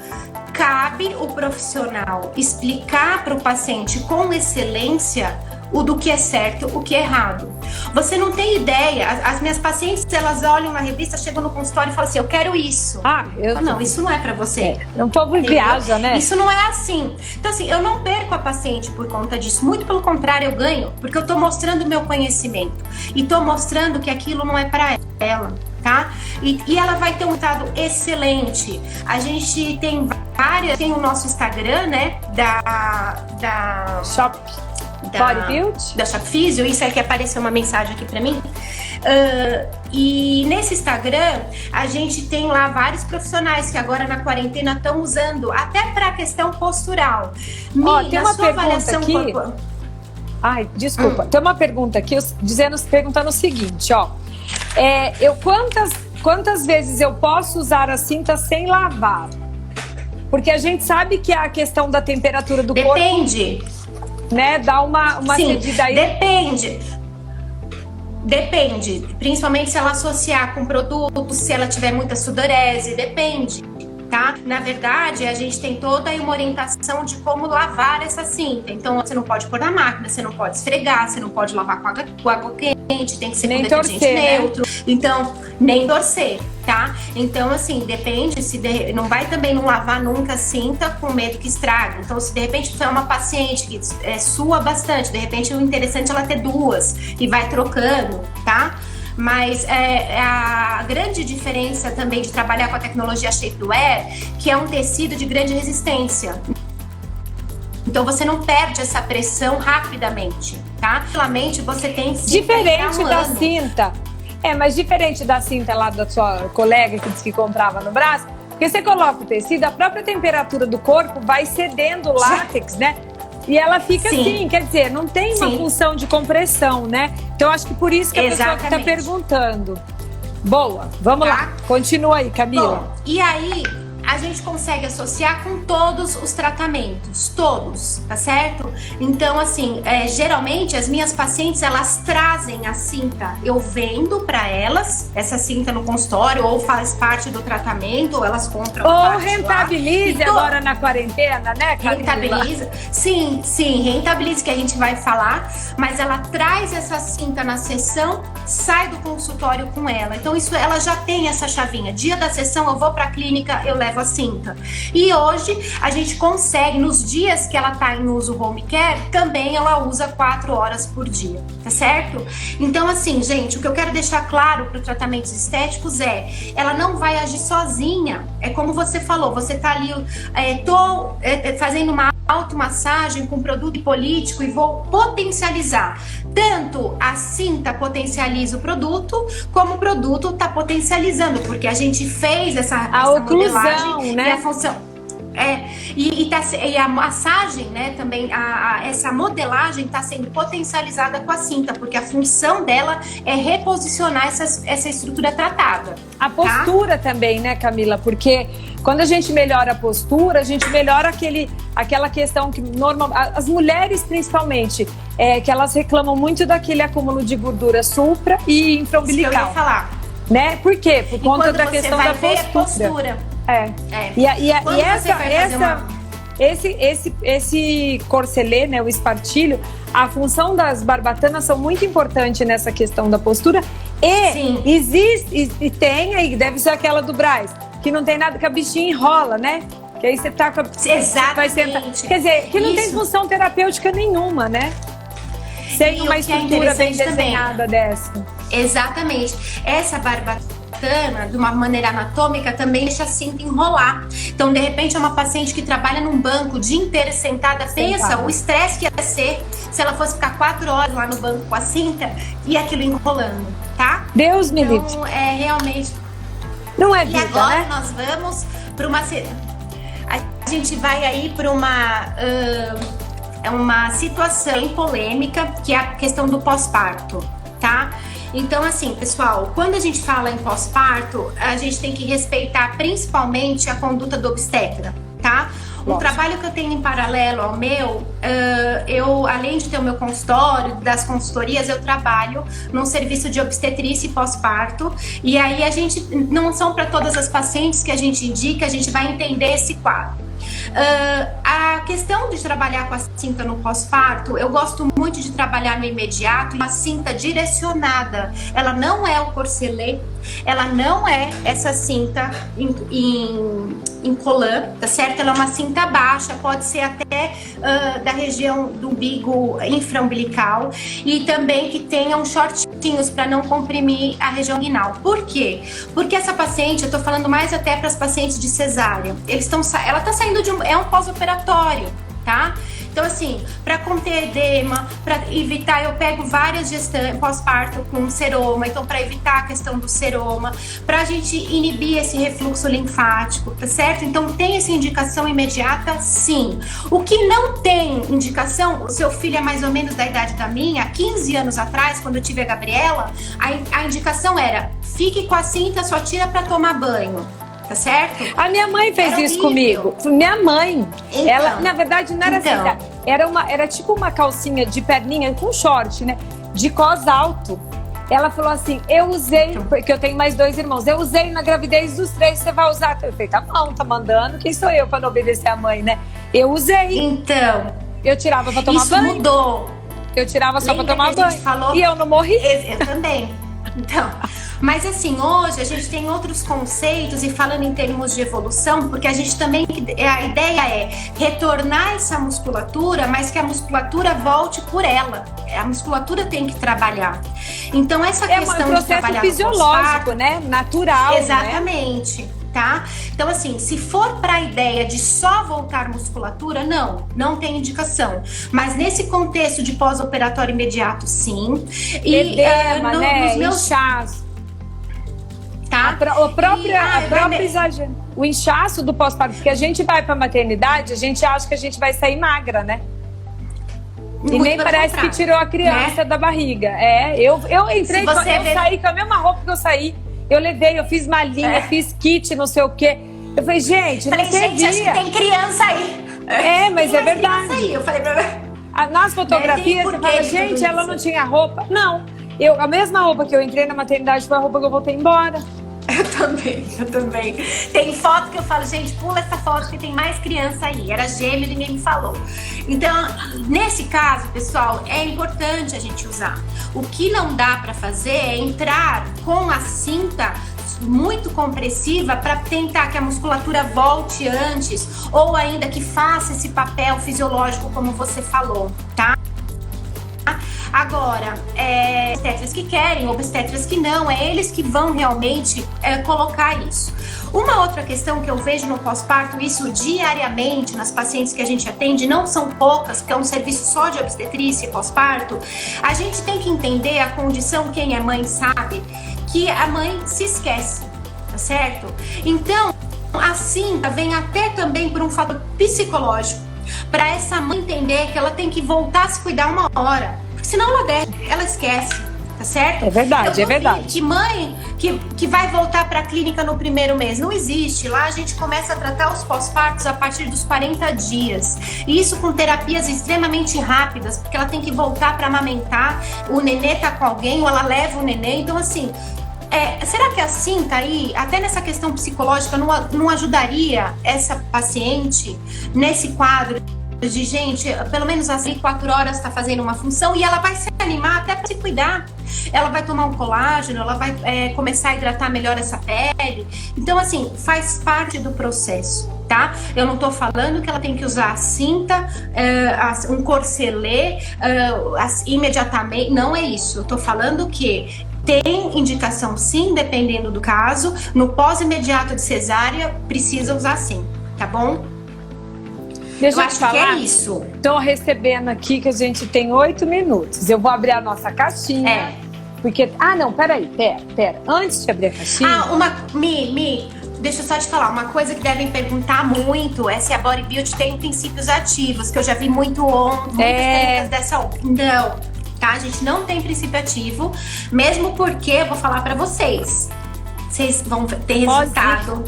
Cabe o profissional explicar para o paciente com excelência o do que é certo, o que é errado. Você não tem ideia, as minhas pacientes, elas olham na revista, chegam no consultório e falam assim, eu quero isso. Não, isso não é pra você. Um povo viaja, né? Isso não é assim. Então assim, eu não perco a paciente por conta disso, muito pelo contrário, eu ganho, porque eu tô mostrando o meu conhecimento e tô mostrando que aquilo não é pra ela, tá? E ela vai ter um resultado excelente. A gente tem tem o nosso Instagram, né, da Shop Bodybuild? Da Shop Physio, isso é que apareceu uma mensagem aqui pra mim. E nesse Instagram, a gente tem lá vários profissionais que agora na quarentena estão usando, até pra questão postural. Tem uma pergunta aqui. Desculpa. Tem uma pergunta aqui perguntando o seguinte, quantas vezes eu posso usar a cinta sem lavar? Porque a gente sabe que a questão da temperatura do corpo... Depende. Né, dá uma cedida aí. Depende, principalmente se ela associar com produtos, se ela tiver muita sudorese, depende, tá? Na verdade, a gente tem toda aí uma orientação de como lavar essa cinta. Então, você não pode pôr na máquina, você não pode esfregar, você não pode lavar com água quente, tem que ser com detergente neutro. Né? Então, nem torcer, tá? Então, assim, depende, não vai também não lavar nunca a cinta com medo que estrague. Então, se de repente você é uma paciente que sua bastante, de repente o interessante é ela ter 2 e vai trocando, tá? Mas a grande diferença também de trabalhar com a tecnologia shapewear, que é um tecido de grande resistência. Então você não perde essa pressão rapidamente, tá? Realmente você tem diferente da cinta. Mas diferente da cinta lá da sua colega que disse que comprava no braço, porque você coloca o tecido, a própria temperatura do corpo vai cedendo o látex, né? E ela fica assim, quer dizer, não tem uma função de compressão, né? Então, acho que por isso que a pessoa que está perguntando. Boa, vamos lá. Continua aí, Camila. Bom, e aí, a gente consegue associar com todos os tratamentos, todos, tá certo? Então, assim, geralmente as minhas pacientes, elas trazem a cinta, eu vendo para elas essa cinta no consultório, ou faz parte do tratamento, ou elas compram. Ou rentabilize agora na quarentena, né, Camila? Rentabiliza, sim, rentabilize, que a gente vai falar, mas ela traz essa cinta na sessão, sai do consultório com ela. Então, isso, ela já tem essa chavinha. Dia da sessão, eu vou pra clínica, eu levo a cinta. E hoje a gente consegue, nos dias que ela tá em uso home care, também ela usa 4 horas por dia, tá certo? Então, assim, gente, o que eu quero deixar claro para tratamentos estéticos ela não vai agir sozinha. É como você falou, você tá ali, fazendo uma automassagem com produto hipolítico e vou potencializar. Tanto a cinta potencializa o produto, como o produto tá potencializando, porque a gente fez essa oclusão, modelagem, né? E a função. E a massagem, né, também, essa modelagem está sendo potencializada com a cinta, porque a função dela é reposicionar essa estrutura tratada. A postura também, né, Camila? Porque quando a gente melhora a postura, a gente melhora aquela questão que normal, as mulheres principalmente, que elas reclamam muito daquele acúmulo de gordura supra e infraumbilical. Isso que eu ia falar. Né? Por quê? Por conta da questão da postura. Esse corcelê, né, o espartilho, a função das barbatanas são muito importantes nessa questão da postura. E sim, existe, e tem aí, deve ser aquela do Braz, que não tem nada, que a bichinha enrola, né? Que aí você tá com a... Exatamente. Quer dizer, que não tem função terapêutica nenhuma, né? Sem uma estrutura bem desenhada dessa. Exatamente. Essa barbatana, de uma maneira anatômica, também deixa a cinta enrolar. Então, de repente, é uma paciente que trabalha num banco o dia inteiro sentada. Pensa o estresse que ia ser se ela fosse ficar 4 horas lá no banco com a cinta e aquilo enrolando, tá? Deus me livre. Então, realmente... Não é vida, E agora, né? nós vamos para uma... A gente vai aí para uma situação bem polêmica, que é a questão do pós-parto, tá? Então, assim, pessoal, quando a gente fala em pós-parto, a gente tem que respeitar principalmente a conduta do obstetra, tá? Um trabalho que eu tenho em paralelo ao meu, eu, além de ter o meu consultório, das consultorias, eu trabalho num serviço de obstetrícia e pós-parto. E aí a gente, não são para todas as pacientes que a gente indica, a gente vai entender esse quadro. A questão de trabalhar com a cinta no pós-parto, eu gosto muito de trabalhar no imediato, uma cinta direcionada. Ela não é o corcelê, ela não é essa cinta em colã, tá certo? Ela é uma cinta baixa, pode ser até da região do umbigo infraumbilical, e também que tenha uns shortinhos para não comprimir a região inguinal. Por quê? Porque essa paciente, eu tô falando mais até para as pacientes de cesárea, ela tá saindo é um pós-operatório, tá? Então, assim, para conter edema, para evitar, eu pego várias gestantes pós-parto com seroma, então para evitar a questão do seroma, para a gente inibir esse refluxo linfático, tá certo? Então, tem essa indicação imediata, sim. O que não tem indicação, o seu filho é mais ou menos da idade da minha, 15 anos atrás, quando eu tive a Gabriela, a indicação era, fique com a cinta, só tira para tomar banho. Tá certo? A minha mãe fez isso comigo. Minha mãe, então, ela, na verdade, não era assim, era tipo uma calcinha de perninha com short, né? De cós alto. Ela falou assim, eu usei, porque eu tenho mais 2 irmãos, eu usei na gravidez dos 3, você vai usar? Eu falei, tá bom, tá mandando, quem sou eu pra não obedecer a mãe, né? Eu usei. Então, eu tirava pra tomar banho. Isso mudou. Eu tirava só pra tomar banho. Falou... E eu não morri. Eu também. Então, mas assim, hoje a gente tem outros conceitos, e falando em termos de evolução, porque a gente também, a ideia é retornar essa musculatura, mas que a musculatura volte por ela. A musculatura tem que trabalhar. Então, essa questão de trabalhar no fisiológico, né? Natural. Exatamente. Né? Tá? Então, assim, se for para a ideia de só voltar musculatura, não tem indicação. Mas nesse contexto de pós-operatório imediato, sim. Edema, né? Inchaço. Tá? O inchaço do pós-parto, porque a gente vai para a maternidade, a gente acha que a gente vai sair magra, né? E muito nem parece que tirou a criança, né, da barriga. Eu entrei, eu saí com a mesma roupa que eu saí. Eu levei, eu fiz malinha, fiz kit, não sei o quê. Eu falei, gente, falei, não gente, acho que servia. tem criança aí. Mas é verdade. Aí. Eu falei pra Nas fotografias, você fala, gente, ela não tinha roupa. Não, a mesma roupa que eu entrei na maternidade foi a roupa que eu voltei embora. Eu também. Tem foto que eu falo, gente, pula essa foto que tem mais criança aí. Era gêmeo, ninguém me falou. Então, nesse caso, pessoal, é importante a gente usar. O que não dá pra fazer é entrar com a cinta muito compressiva para tentar que a musculatura volte antes, ou ainda que faça esse papel fisiológico como você falou, tá? Agora, obstetras que querem, obstetras que não, é eles que vão realmente colocar isso. Uma outra questão que eu vejo no pós-parto, isso diariamente nas pacientes que a gente atende, não são poucas, porque é um serviço só de obstetrícia e pós-parto, a gente tem que entender a condição, quem é mãe sabe, que a mãe se esquece, tá certo? Então, a cinta vem até também por um fator psicológico, para essa mãe entender que ela tem que voltar a se cuidar uma hora, porque senão ela esquece, tá certo? É verdade, é verdade. Que mãe que vai voltar para a clínica no primeiro mês, não existe. Lá a gente começa a tratar os pós-partos a partir dos 40 dias. E isso com terapias extremamente rápidas, porque ela tem que voltar para amamentar, o nenê tá com alguém, ou ela leva o nenê. Então, assim, será que a cinta aí, até nessa questão psicológica, não ajudaria essa paciente nesse quadro de, gente, pelo menos às 4 horas tá fazendo uma função, e ela vai se animar até para se cuidar. Ela vai tomar um colágeno, ela vai começar a hidratar melhor essa pele. Então, assim, faz parte do processo, tá? Eu não tô falando que ela tem que usar a cinta, um corselet imediatamente, não é isso. Eu tô falando que tem indicação sim, dependendo do caso. No pós-imediato de cesárea, precisa usar sim, tá bom? Deixa eu eu acho falar. que é isso. Tô recebendo aqui que a gente tem 8 minutos. Eu vou abrir a nossa caixinha. Porque... não, pera. Antes de abrir a caixinha... Deixa eu só te falar, uma coisa que devem perguntar muito é se a Body Build tem princípios ativos, que eu já vi muitas técnicas dessa... Não, tá? A gente não tem princípio ativo, mesmo porque, eu vou falar pra vocês vão ter resultado.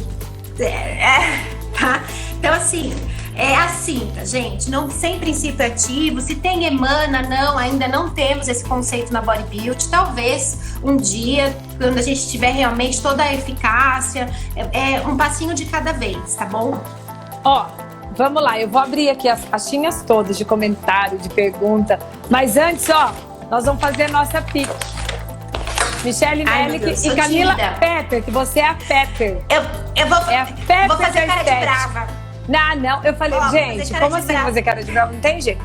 Tá? Então, assim... É a cinta, gente, não sem princípio ativo. Se tem emana, não, ainda não temos esse conceito na Body Build. Talvez um dia, quando a gente tiver realmente toda a eficácia, um passinho de cada vez, tá bom? Vamos lá, eu vou abrir aqui as caixinhas todas de comentário, de pergunta. Mas antes, nós vamos fazer a nossa pique. Michele Melick e Camila Pepper, que você é a Pepper. Eu vou, é a Pepper, vou fazer cara de brava. Não, eu falei, gente, como assim fazer cara de brava? Não tem jeito.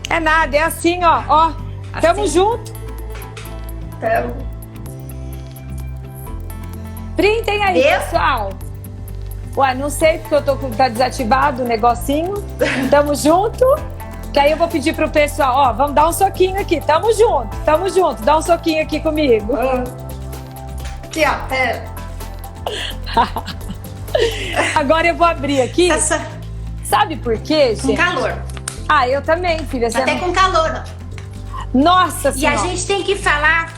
É nada, é assim, ó. Tamo junto. Printem aí, pessoal. Ué, não sei, porque tá desativado o negocinho. Tamo junto. Que aí eu vou pedir pro pessoal, vamos dar um soquinho aqui. Tamo junto. Dá um soquinho aqui comigo. Aqui, Agora eu vou abrir aqui. Sabe por quê, gente? Com calor. Eu também, filha. Até com calor. Nossa Senhora. E a gente tem que falar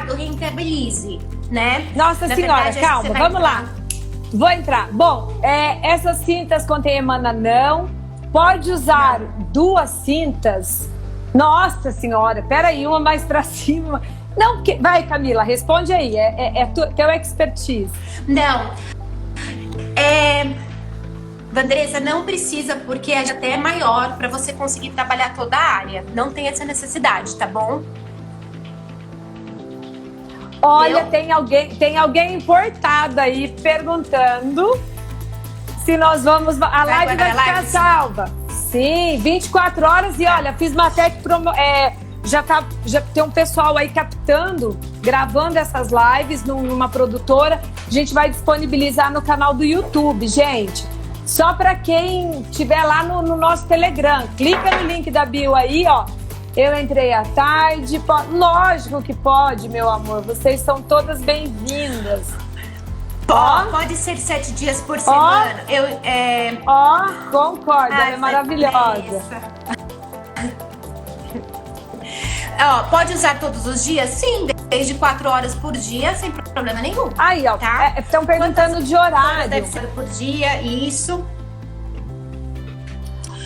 do Rentabilize, né? Nossa Senhora, calma, vamos lá. Vou entrar. Bom, essas cintas contêm emana não. Pode usar 2 cintas. Nossa Senhora, peraí, uma mais pra cima. Não, vai, Camila, responde aí. Teu expertise. Não. Vandresa, não precisa, porque até é maior para você conseguir trabalhar toda a área. Não tem essa necessidade, tá bom? Olha, tem alguém importado aí perguntando se nós vamos... A live vai ficar salva. Sim, 24 horas. E olha, fiz Matec já tem um pessoal aí captando, gravando essas lives numa produtora. A gente vai disponibilizar no canal do YouTube, gente. Só para quem estiver lá no nosso Telegram. Clica no link da bio aí, Eu entrei à tarde. Lógico que pode, meu amor. Vocês são todas bem-vindas. Pode ser 7 dias por semana. Concordo, ela é maravilhosa. Pode usar todos os dias? Sim, 3 de 4 horas por dia, sem problema nenhum. Aí, ó, tá? Estão perguntando de horário. Deve ser por dia, isso.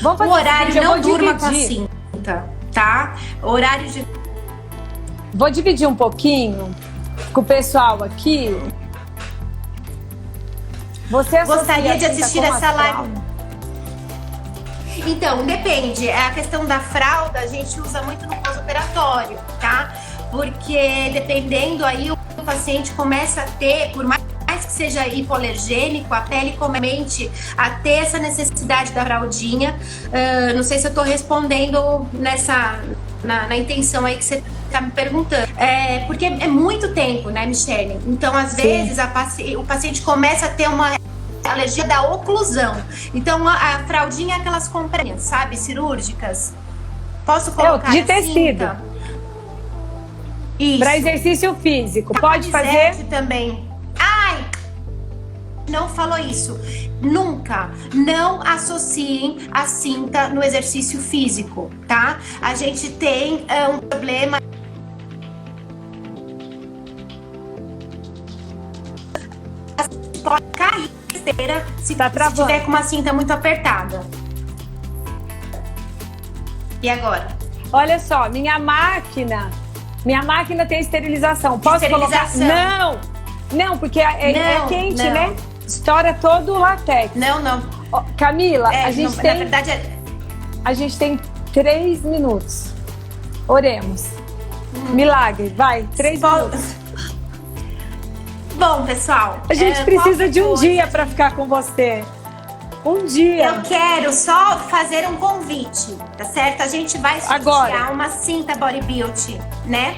Vamos fazer o horário seguinte, não durma com a cinta, tá? Horário de... Vou dividir um pouquinho com o pessoal aqui. Você gostaria de assistir essa live? Então, depende. A questão da fralda a gente usa muito no pós-operatório, tá? Porque dependendo aí o paciente começa a ter, por mais que seja hipoalergênico, a pele começa a ter essa necessidade da fraldinha. Não sei se eu tô respondendo na intenção aí que você tá me perguntando. Porque é muito tempo, né, Michele? Então, às vezes, o paciente começa a ter uma alergia da oclusão. Então, a fraldinha é aquelas comprinhas, sabe? Cirúrgicas. Posso colocar de tecido. Isso. Para exercício físico. Pode fazer? Também. Ai! Não falou isso. Nunca. Não associem a cinta no exercício físico, tá? A gente tem um problema. Pode cair esteira se tiver com uma cinta muito apertada. E agora? Olha só, minha máquina tem esterilização. Posso colocar? Não, porque é quente, não. né? Estoura todo o latex. Não. Camila, a gente tem... Na verdade A gente tem 3 minutos. Oremos. Milagre, vai, 3 minutos. Bom, pessoal, a gente precisa de um dia para ficar com você. Um dia. Eu quero só fazer um convite, tá certo? A gente vai sortear uma cinta Body Beauty, né?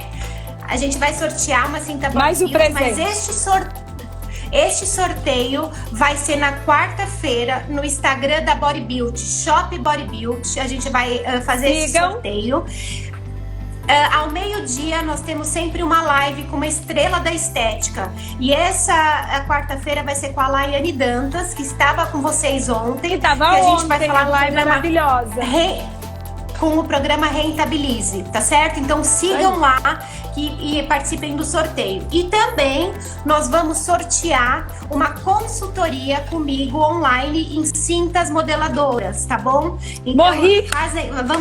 A gente vai sortear uma cinta Body Mais Beauty, o presente. mas este sorteio vai ser na quarta-feira no Instagram da Body Beauty, Shop Body Beauty. A gente vai fazer esse sorteio. Ao meio-dia nós temos sempre uma live com uma estrela da estética. E essa quarta-feira vai ser com a Laiane Dantas, que estava com vocês ontem. Estava ontem, a gente vai falar live maravilhosa. Com o programa Rentabilize, tá certo? Então sigam lá e participem do sorteio. E também nós vamos sortear uma consultoria comigo online em cintas modeladoras, tá bom? Então, Morri!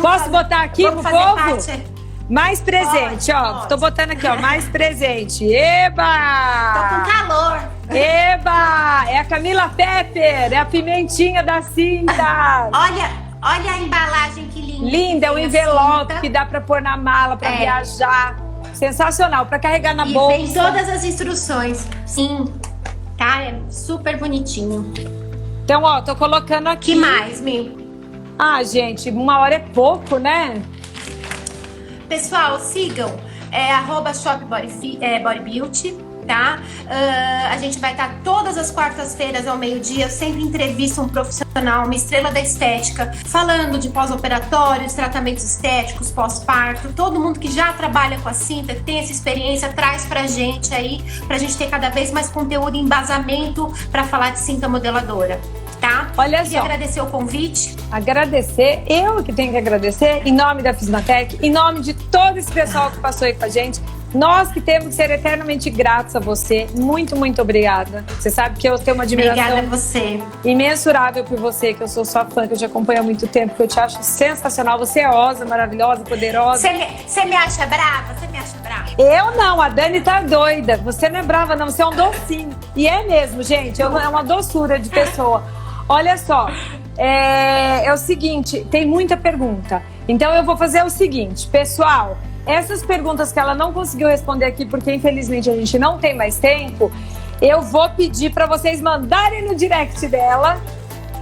Posso botar aqui pro povo? Mais presente, pode. Tô botando aqui, mais presente. Eba! Tô com calor. Eba! É a Camila Pepper, é a pimentinha da cinta. Olha a embalagem que linda. Linda, é um envelope que dá pra pôr na mala, pra viajar. Sensacional, pra carregar na bolsa. E vem todas as instruções. Sim, tá? É super bonitinho. Então, tô colocando aqui. Que mais, Mi? Gente, 1 hora é pouco, né? Pessoal, sigam @Shop Body Beauty, tá? A gente vai estar todas as quartas-feiras ao meio-dia, sempre entrevista um profissional, uma estrela da estética, falando de pós-operatórios, tratamentos estéticos, pós-parto. Todo mundo que já trabalha com a cinta, que tem essa experiência, traz pra gente aí, pra gente ter cada vez mais conteúdo e embasamento pra falar de cinta modeladora. Tá? Olha Queria só. agradecer o convite. Agradecer, eu que tenho que agradecer, em nome da Fismatec, em nome de todo esse pessoal que passou aí com a gente. Nós que temos que ser eternamente gratos a você. Muito, muito obrigada. Você sabe que eu tenho uma admiração Obrigada a você. Imensurável por você, que eu sou sua fã, que eu te acompanho há muito tempo, que eu te acho sensacional. Você é osa, maravilhosa, poderosa. Você me acha brava? Você me acha brava? Eu não, a Dani tá doida. Você não é brava, não, você é um docinho. E é mesmo, gente, é uma doçura de pessoa. Olha só, é o seguinte, tem muita pergunta. Então eu vou fazer o seguinte, pessoal, essas perguntas que ela não conseguiu responder aqui, porque infelizmente a gente não tem mais tempo, eu vou pedir para vocês mandarem no direct dela,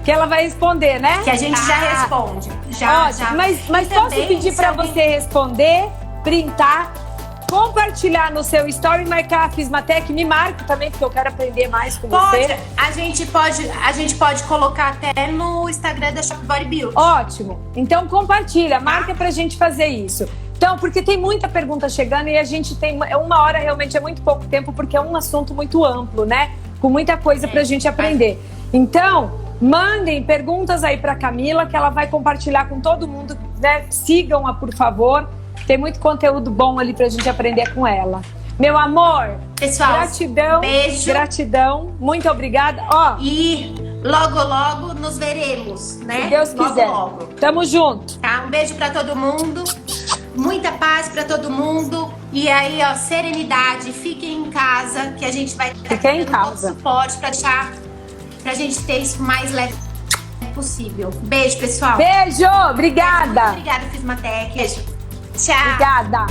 que ela vai responder, né? Que a gente já responde. Ótimo, mas posso pedir para você responder, printar, compartilhar no seu story, marcar a Fismatec, me marque também, porque eu quero aprender mais com você. A gente pode colocar até no Instagram da Shop Body Beauty. Ótimo. Então compartilha, marca pra gente fazer isso. Então, porque tem muita pergunta chegando e a gente tem 1 hora, realmente é muito pouco tempo, porque é um assunto muito amplo, né? Com muita coisa pra gente aprender. Então, mandem perguntas aí pra Camila, que ela vai compartilhar com todo mundo, né? Sigam-a, por favor. Tem muito conteúdo bom ali pra gente aprender com ela. Meu amor, Pessoal, gratidão, beijo. gratidão, muito obrigada. Ó, E logo nos veremos, né? se Deus quiser. Logo. Tamo junto. Tá? Um beijo pra todo mundo. Muita paz pra todo mundo. E aí, ó, serenidade. Fiquem em casa, que a gente vai Fiquem em dando todo casa. suporte pra gente ter isso mais leve possível. Beijo, pessoal. Beijo, obrigada. Obrigada, Fismatec. Beijo. Tchau. Obrigada.